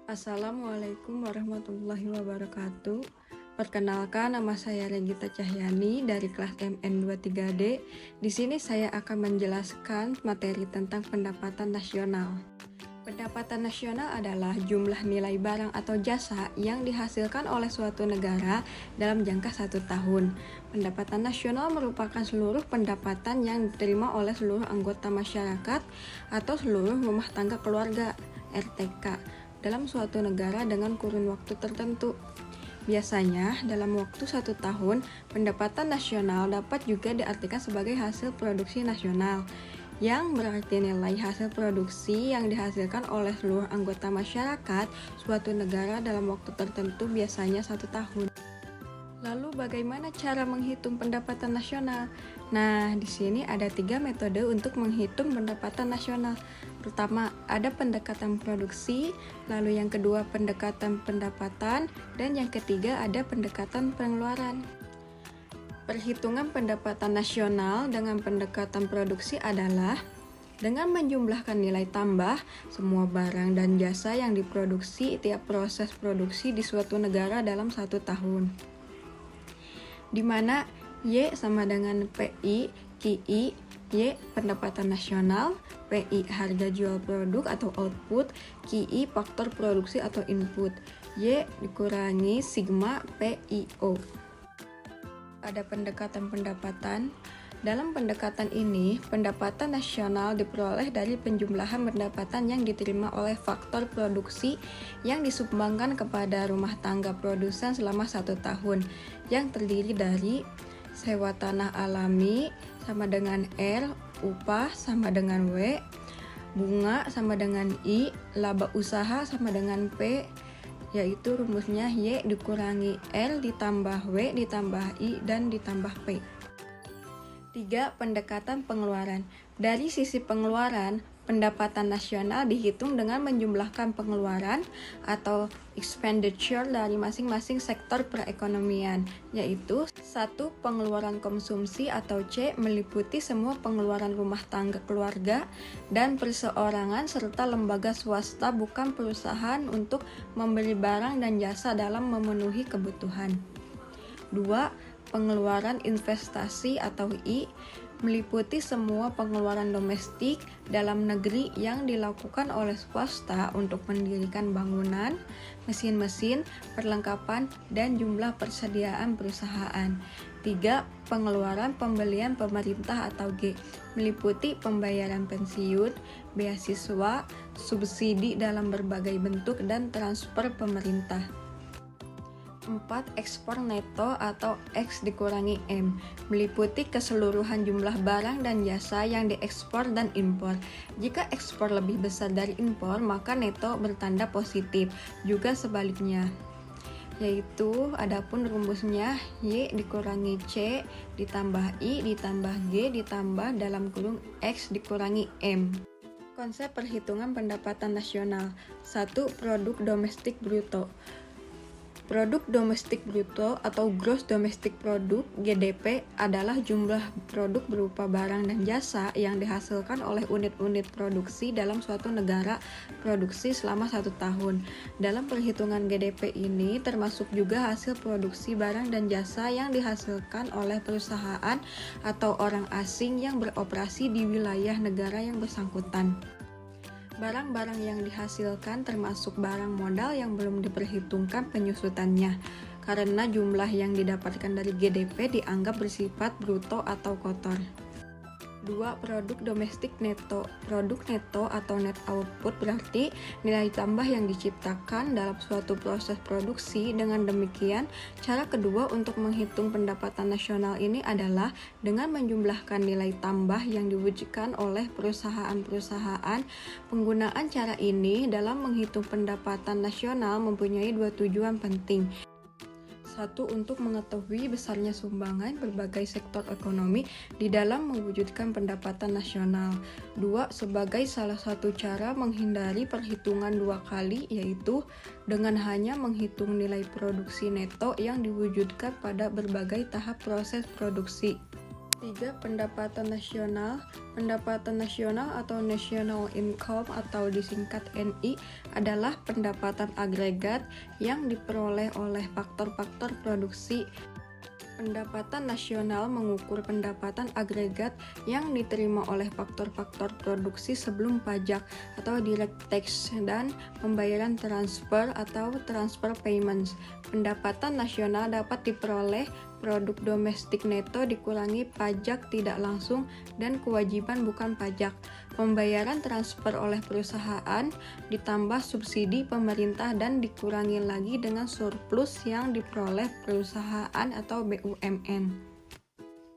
Assalamualaikum warahmatullahi wabarakatuh. Perkenalkan, nama saya Regita Cahyani dari kelas MN23D. Di sini saya akan menjelaskan materi tentang pendapatan nasional. Pendapatan nasional adalah jumlah nilai barang atau jasa yang dihasilkan oleh suatu negara dalam jangka 1 tahun. Pendapatan nasional merupakan seluruh pendapatan yang diterima oleh seluruh anggota masyarakat atau seluruh rumah tangga keluarga (RTK) dalam suatu negara dengan kurun waktu tertentu. Biasanya, dalam waktu 1 tahun, pendapatan nasional dapat juga diartikan sebagai hasil produksi nasional, yang berarti nilai hasil produksi yang dihasilkan oleh seluruh anggota masyarakat suatu negara dalam waktu tertentu, biasanya 1 tahun. Lalu bagaimana cara menghitung pendapatan nasional? Nah, di sini ada 3 metode untuk menghitung pendapatan nasional. Pertama, ada pendekatan produksi, lalu yang kedua pendekatan pendapatan, dan yang ketiga ada pendekatan pengeluaran. Perhitungan pendapatan nasional dengan pendekatan produksi adalah dengan menjumlahkan nilai tambah semua barang dan jasa yang diproduksi tiap proses produksi di suatu negara dalam 1 tahun. Di mana Y sama dengan PI, QI, Y pendapatan nasional, PI harga jual produk atau output, QI faktor produksi atau input, Y dikurangi sigma PIO. Ada pendekatan pendapatan. Dalam pendekatan ini, pendapatan nasional diperoleh dari penjumlahan pendapatan yang diterima oleh faktor produksi yang disumbangkan kepada rumah tangga produsen selama 1 tahun, yang terdiri dari sewa tanah alami sama dengan R, upah sama dengan W, bunga sama dengan I, laba usaha sama dengan P, yaitu rumusnya Y dikurangi L ditambah W ditambah I dan ditambah P. 3. Pendekatan pengeluaran. Dari sisi pengeluaran, pendapatan nasional dihitung dengan menjumlahkan pengeluaran atau expenditure dari masing-masing sektor perekonomian, yaitu 1. Pengeluaran konsumsi atau C meliputi semua pengeluaran rumah tangga keluarga dan perseorangan serta lembaga swasta bukan perusahaan untuk membeli barang dan jasa dalam memenuhi kebutuhan. 2. Pengeluaran investasi atau I meliputi semua pengeluaran domestik dalam negeri yang dilakukan oleh swasta untuk mendirikan bangunan, mesin-mesin, perlengkapan, dan jumlah persediaan perusahaan. 3. Pengeluaran pembelian pemerintah atau G meliputi pembayaran pensiun, beasiswa, subsidi dalam berbagai bentuk, dan transfer pemerintah. 4. Ekspor neto atau X dikurangi M meliputi keseluruhan jumlah barang dan jasa yang diekspor dan impor. Jika ekspor lebih besar dari impor, maka neto bertanda positif. Juga sebaliknya, yaitu adapun rumusnya Y dikurangi C ditambah I ditambah G ditambah dalam kurung X dikurangi M. Konsep perhitungan pendapatan nasional. 1. Produk domestik bruto. Produk domestik bruto atau gross domestic product (GDP) adalah jumlah produk berupa barang dan jasa yang dihasilkan oleh unit-unit produksi dalam suatu negara produksi selama 1 tahun. Dalam perhitungan GDP ini termasuk juga hasil produksi barang dan jasa yang dihasilkan oleh perusahaan atau orang asing yang beroperasi di wilayah negara yang bersangkutan. Barang-barang yang dihasilkan termasuk barang modal yang belum diperhitungkan penyusutannya, karena jumlah yang didapatkan dari GDP dianggap bersifat bruto atau kotor. 2. Produk domestik neto. Produk neto atau net output berarti nilai tambah yang diciptakan dalam suatu proses produksi. Dengan demikian, cara kedua untuk menghitung pendapatan nasional ini adalah dengan menjumlahkan nilai tambah yang diwujudkan oleh perusahaan-perusahaan. Penggunaan cara ini dalam menghitung pendapatan nasional mempunyai 2 tujuan penting. 1. Untuk mengetahui besarnya sumbangan berbagai sektor ekonomi di dalam mewujudkan pendapatan nasional. 2. Sebagai salah satu cara menghindari perhitungan 2 kali, yaitu dengan hanya menghitung nilai produksi neto yang diwujudkan pada berbagai tahap proses produksi. Ketiga, pendapatan nasional. Pendapatan nasional atau national income atau disingkat NI adalah pendapatan agregat yang diperoleh oleh faktor-faktor produksi. Pendapatan nasional mengukur pendapatan agregat yang diterima oleh faktor-faktor produksi sebelum pajak atau direct tax dan pembayaran transfer atau transfer payments. Pendapatan nasional dapat diperoleh produk domestik neto dikurangi pajak tidak langsung dan kewajiban bukan pajak. Pembayaran transfer oleh perusahaan ditambah subsidi pemerintah dan dikurangi lagi dengan surplus yang diperoleh perusahaan atau BUMN.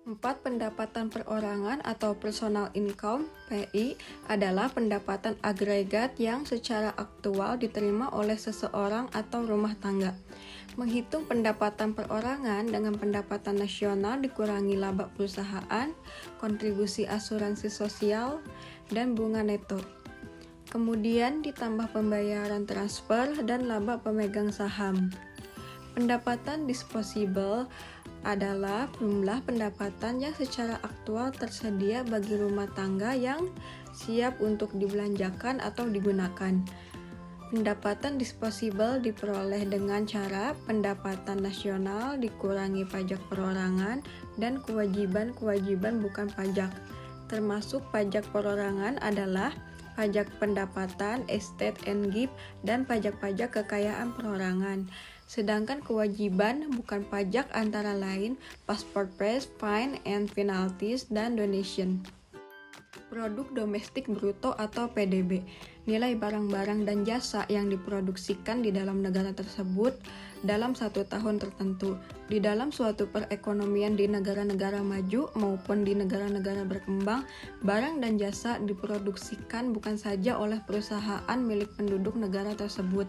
4. Pendapatan perorangan atau personal income (PI) adalah pendapatan agregat yang secara aktual diterima oleh seseorang atau rumah tangga. Menghitung pendapatan perorangan dengan pendapatan nasional dikurangi laba perusahaan, kontribusi asuransi sosial, dan bunga neto. Kemudian ditambah pembayaran transfer dan laba pemegang saham. Pendapatan disposable adalah jumlah pendapatan yang secara aktual tersedia bagi rumah tangga yang siap untuk dibelanjakan atau digunakan. Pendapatan disposable diperoleh dengan cara pendapatan nasional dikurangi pajak perorangan dan kewajiban-kewajiban bukan pajak. Termasuk pajak perorangan adalah pajak pendapatan, estate and gift, dan pajak-pajak kekayaan perorangan. Sedangkan kewajiban bukan pajak antara lain passport price, fine and penalties, dan donation. Produk domestik bruto atau PDB, nilai barang-barang dan jasa yang diproduksikan di dalam negara tersebut dalam satu tahun tertentu. Di dalam suatu perekonomian di negara-negara maju maupun di negara-negara berkembang, barang dan jasa diproduksikan bukan saja oleh perusahaan milik penduduk negara tersebut,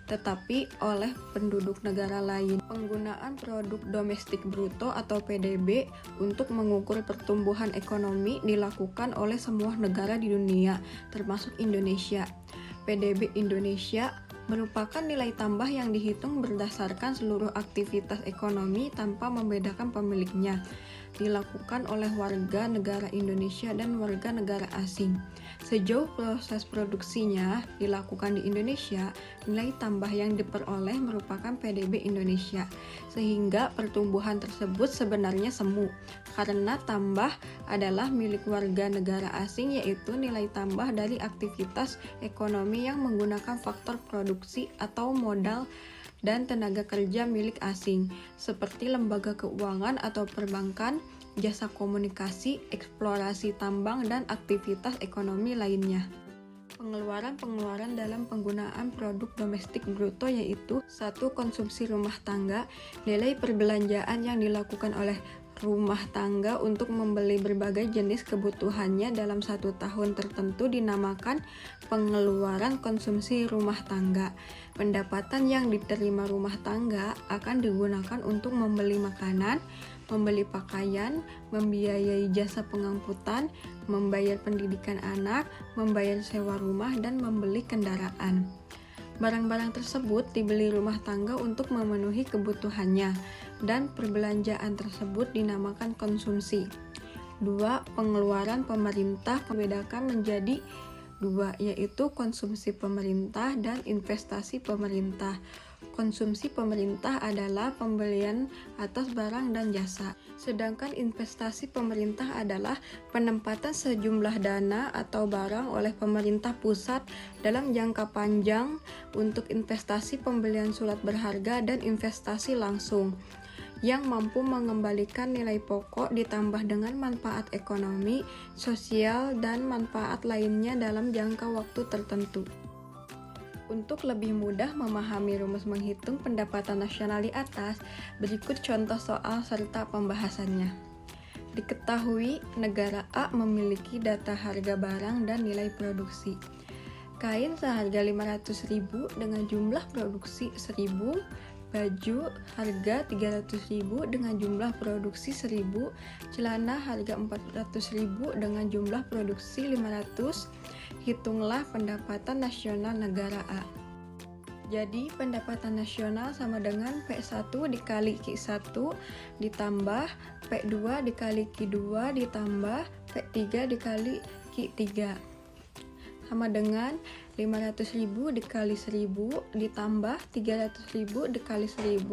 tetapi oleh penduduk negara lain. Penggunaan produk domestik bruto atau PDB untuk mengukur pertumbuhan ekonomi dilakukan oleh semua negara di dunia, termasuk Indonesia. PDB Indonesia merupakan nilai tambah yang dihitung berdasarkan seluruh aktivitas ekonomi tanpa membedakan pemiliknya, dilakukan oleh warga negara Indonesia dan warga negara asing. Sejauh proses produksinya dilakukan di Indonesia, nilai tambah yang diperoleh merupakan PDB Indonesia, sehingga pertumbuhan tersebut sebenarnya semu, karena tambah adalah milik warga negara asing, yaitu nilai tambah dari aktivitas ekonomi yang menggunakan faktor produksi atau modal dan tenaga kerja milik asing, seperti lembaga keuangan atau perbankan, jasa komunikasi, eksplorasi tambang, dan aktivitas ekonomi lainnya. Pengeluaran-pengeluaran dalam penggunaan produk domestik bruto yaitu 1. Konsumsi rumah tangga, nilai perbelanjaan yang dilakukan oleh rumah tangga untuk membeli berbagai jenis kebutuhannya dalam satu tahun tertentu dinamakan pengeluaran konsumsi rumah tangga. Pendapatan yang diterima rumah tangga akan digunakan untuk membeli makanan, membeli pakaian, membiayai jasa pengangkutan, membayar pendidikan anak, membayar sewa rumah, dan membeli kendaraan. Barang-barang tersebut dibeli rumah tangga untuk memenuhi kebutuhannya, dan perbelanjaan tersebut dinamakan konsumsi. 2. Pengeluaran pemerintah membedakan menjadi 2, yaitu konsumsi pemerintah dan investasi pemerintah. Konsumsi pemerintah adalah pembelian atas barang dan jasa, sedangkan investasi pemerintah adalah penempatan sejumlah dana atau barang oleh pemerintah pusat dalam jangka panjang untuk investasi pembelian surat berharga dan investasi langsung yang mampu mengembalikan nilai pokok ditambah dengan manfaat ekonomi, sosial, dan manfaat lainnya dalam jangka waktu tertentu. Untuk lebih mudah memahami rumus menghitung pendapatan nasional di atas, berikut contoh soal serta pembahasannya. Diketahui negara A memiliki data harga barang dan nilai produksi. Kain seharga 500.000 dengan jumlah produksi 1.000, baju harga 300.000 dengan jumlah produksi 1.000, celana harga 400.000 dengan jumlah produksi 500. Hitunglah pendapatan nasional negara A. Jadi pendapatan nasional sama dengan P1 dikali Q1 ditambah P2 dikali Q2 ditambah P3 dikali Q3 sama dengan 500.000 dikali 1000 ditambah 300.000 dikali 1000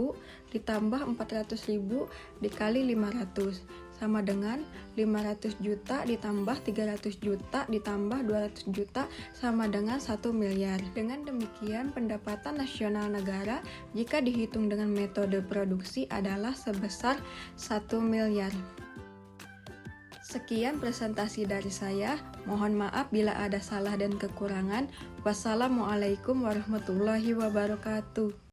ditambah 400.000 dikali 500 sama dengan 500 juta ditambah 300 juta ditambah 200 juta sama dengan 1 miliar. Dengan demikian pendapatan nasional negara jika dihitung dengan metode produksi adalah sebesar 1 miliar. Sekian presentasi dari saya. Mohon maaf bila ada salah dan kekurangan. Wassalamualaikum warahmatullahi wabarakatuh.